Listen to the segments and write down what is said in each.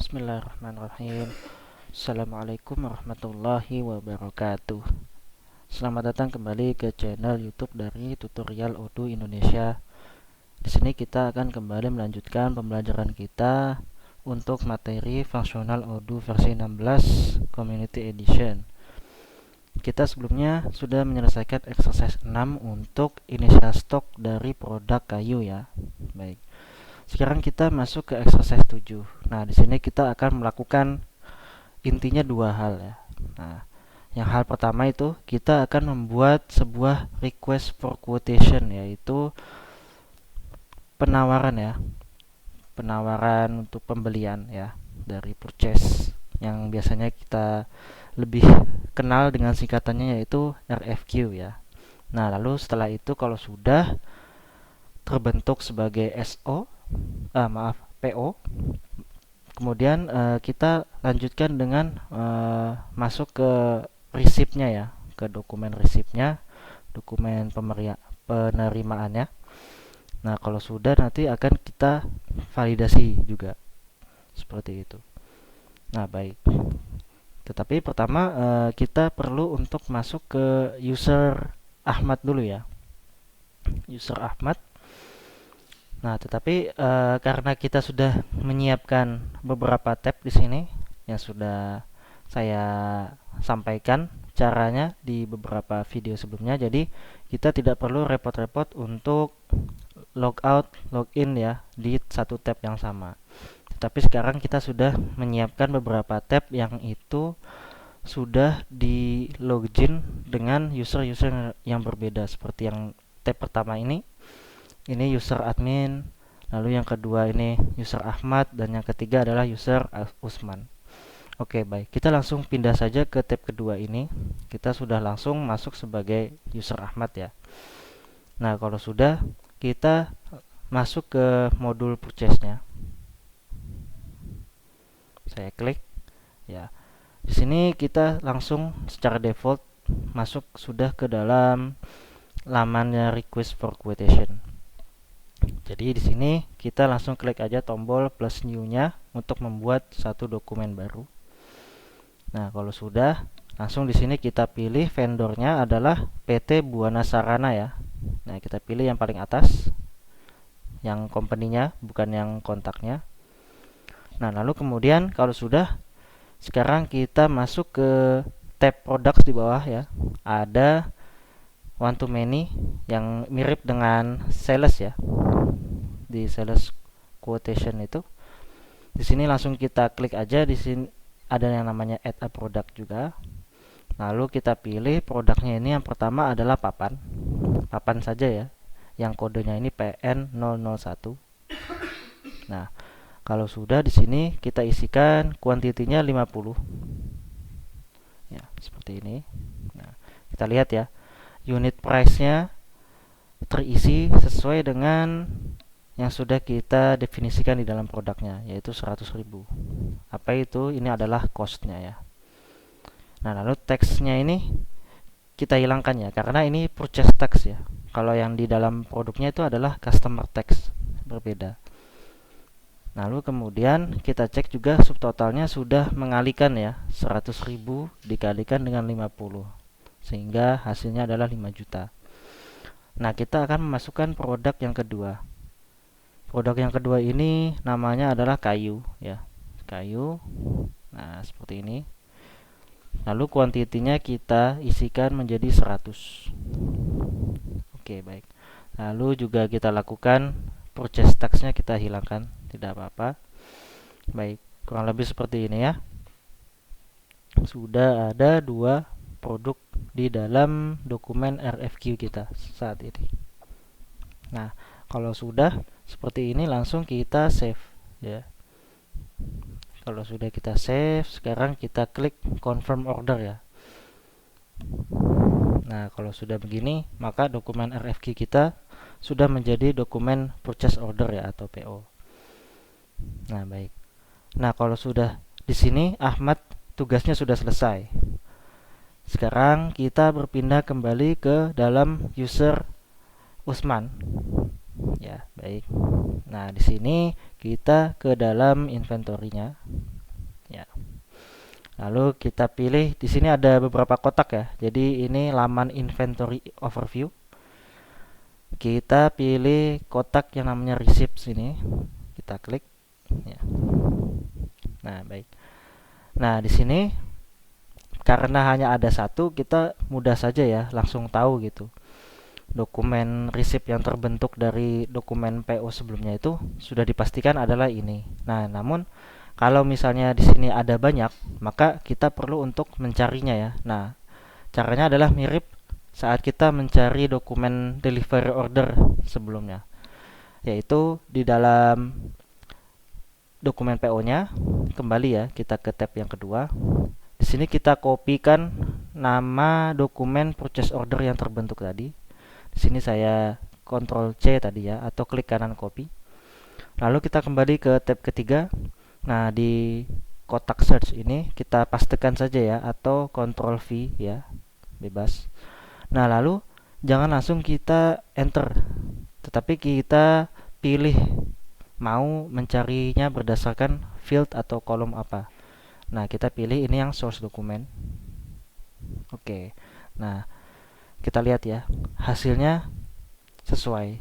Bismillahirrahmanirrahim. Assalamualaikum warahmatullahi wabarakatuh. Selamat datang kembali ke channel YouTube dari Tutorial Odoo Indonesia. Di sini kita akan kembali melanjutkan pembelajaran kita untuk materi fungsional Odoo versi 16 Community Edition. Kita sebelumnya sudah menyelesaikan exercise 6 untuk initial stock dari produk kayu ya. Baik. Sekarang kita masuk ke exercise 7. Nah, di sini kita akan melakukan intinya dua hal ya. Nah, yang hal pertama itu kita akan membuat sebuah request for quotation, yaitu penawaran ya. Penawaran untuk pembelian ya dari purchase yang biasanya kita lebih kenal dengan singkatannya yaitu RFQ ya. Nah, lalu setelah itu kalau sudah terbentuk sebagai PO. Kemudian kita lanjutkan dengan masuk ke receipt-nya ya, ke dokumen receipt-nya, dokumen penerimaannya. Nah, kalau sudah nanti akan kita validasi juga. Seperti itu. Nah, baik. Tetapi pertama kita perlu untuk masuk ke user Ahmad dulu ya. User Ahmad. Nah, tetapi karena kita sudah menyiapkan beberapa tab di sini yang sudah saya sampaikan caranya di beberapa video sebelumnya, jadi kita tidak perlu repot-repot untuk logout, login ya di satu tab yang sama. Tetapi sekarang kita sudah menyiapkan beberapa tab yang itu sudah di login dengan user-user yang berbeda, seperti yang tab pertama ini user admin, lalu yang kedua ini user Ahmad, dan yang ketiga adalah user Usman. Oke, baik, kita langsung pindah saja ke tab kedua ini. Kita sudah langsung masuk sebagai user Ahmad ya. Nah, kalau sudah, kita masuk ke modul purchase-nya. Saya klik ya. Di sini kita langsung secara default masuk sudah ke dalam lamannya request for quotation. Jadi di sini kita langsung klik aja tombol plus new-nya untuk membuat satu dokumen baru. Nah, kalau sudah, langsung di sini kita pilih vendornya adalah PT Buana Sarana ya. Nah, kita pilih yang paling atas, yang company-nya, bukan yang kontaknya. Nah, lalu kemudian kalau sudah, sekarang kita masuk ke tab products di bawah ya. Ada one to many yang mirip dengan sales ya. Di sales quotation itu, di sini langsung kita klik aja. Di sini ada yang namanya add a product juga. Lalu kita pilih produknya ini, yang pertama adalah papan saja ya, yang kodenya ini PN001. Nah, kalau sudah, di sini kita isikan kuantitinya 50 ya, seperti ini. Nah, kita lihat ya, unit price-nya terisi sesuai dengan yang sudah kita definisikan di dalam produknya, yaitu 100.000. Apa itu? Ini adalah cost-nya ya. Nah, lalu teksnya ini kita hilangkan ya, karena ini purchase tax ya. Kalau yang di dalam produknya itu adalah customer tax, berbeda. Lalu kemudian kita cek juga subtotalnya sudah mengalihkan ya, 100.000 dikalikan dengan 50, sehingga hasilnya adalah 5 juta. Nah, kita akan memasukkan produk yang kedua. Produk yang kedua ini namanya adalah kayu ya. Kayu. Nah, seperti ini. Lalu kuantitinya kita isikan menjadi 100. Oke, baik. Lalu juga kita lakukan purchase tax-nya kita hilangkan, tidak apa-apa. Baik, kurang lebih seperti ini ya. Sudah ada dua produk di dalam dokumen RFQ kita saat ini. Nah, kalau sudah seperti ini, langsung kita save ya. Kalau sudah kita save, sekarang kita klik confirm order ya. Nah, kalau sudah begini, maka dokumen RFQ kita sudah menjadi dokumen purchase order ya, atau PO. Nah, baik. Nah, kalau sudah di sini Ahmad tugasnya sudah selesai. Sekarang kita berpindah kembali ke dalam user Usman. Ya, baik. Nah, di sini kita ke dalam inventory-nya. Ya. Lalu kita pilih di sini ada beberapa kotak ya. Jadi ini laman inventory overview. Kita pilih kotak yang namanya receipts ini. Kita klik. Ya. Nah, baik. Nah, di sini karena hanya ada satu, kita mudah saja ya langsung tahu gitu. Dokumen receipt yang terbentuk dari dokumen PO sebelumnya itu sudah dipastikan adalah ini. Nah, namun kalau misalnya di sini ada banyak, maka kita perlu untuk mencarinya ya. Nah, caranya adalah mirip saat kita mencari dokumen delivery order sebelumnya, yaitu di dalam dokumen PO-nya, kembali ya, kita ke tab yang kedua. Di sini kita kopikan nama dokumen purchase order yang terbentuk tadi. Di sini saya Ctrl C tadi ya, atau klik kanan copy. Lalu kita kembali ke tab ketiga. Nah, di kotak search ini kita pastekan saja ya, atau Ctrl V ya, bebas. Nah, lalu jangan langsung kita enter, tetapi kita pilih mau mencarinya berdasarkan field atau kolom apa. Nah, kita pilih ini yang source dokumen. Oke. Nah, kita lihat ya, hasilnya sesuai.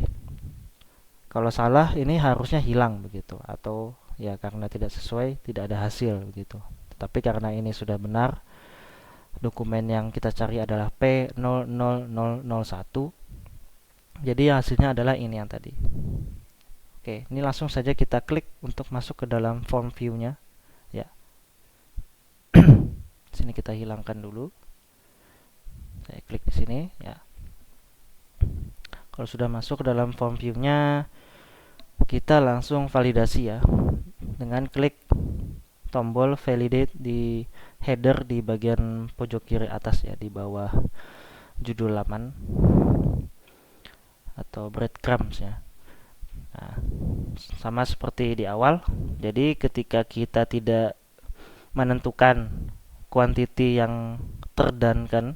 Kalau salah ini harusnya hilang begitu, atau ya karena tidak sesuai tidak ada hasil begitu. Tetapi karena ini sudah benar, dokumen yang kita cari adalah P00001, jadi hasilnya adalah ini yang tadi. Oke, ini langsung saja kita klik untuk masuk ke dalam form view-nya ya. Sini kita hilangkan dulu. Saya klik di sini ya. Kalau sudah masuk ke dalam form view-nya, kita langsung validasi ya dengan klik tombol validate di header di bagian pojok kiri atas ya, di bawah judul laman atau breadcrumbs ya. Nah, sama seperti di awal, jadi ketika kita tidak menentukan quantity yang terdankan,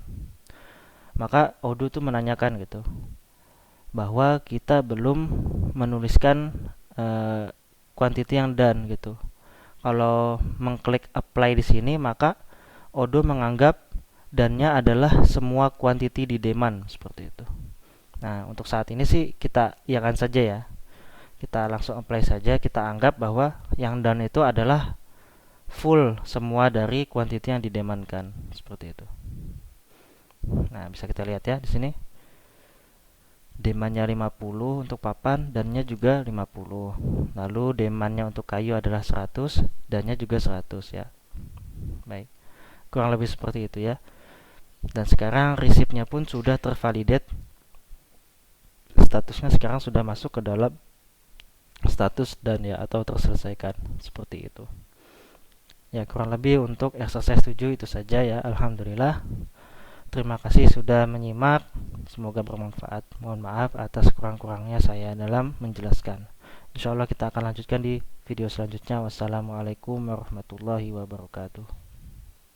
maka Odoo itu menanyakan gitu bahwa kita belum menuliskan quantity yang done gitu. Kalau mengklik apply di sini, maka Odoo menganggap dannya adalah semua quantity di demand seperti itu. Nah, untuk saat ini sih kita iakan saja ya. Kita langsung apply saja, kita anggap bahwa yang done itu adalah full semua dari quantity yang didemandkan seperti itu. Nah, bisa kita lihat ya di sini. Demandnya 50 untuk papan, dannya juga 50. Lalu demandnya untuk kayu adalah 100, dannya juga 100 ya. Baik, kurang lebih seperti itu ya. Dan sekarang receipt-nya pun sudah tervalidate. Statusnya sekarang sudah masuk ke dalam status dan ya, atau terselesaikan seperti itu. Ya, kurang lebih untuk exercise 7 itu saja ya. Alhamdulillah. Terima kasih sudah menyimak. Semoga bermanfaat. Mohon maaf atas kurang-kurangnya saya dalam menjelaskan. Insya Allah kita akan lanjutkan di video selanjutnya. Wassalamualaikum warahmatullahi wabarakatuh.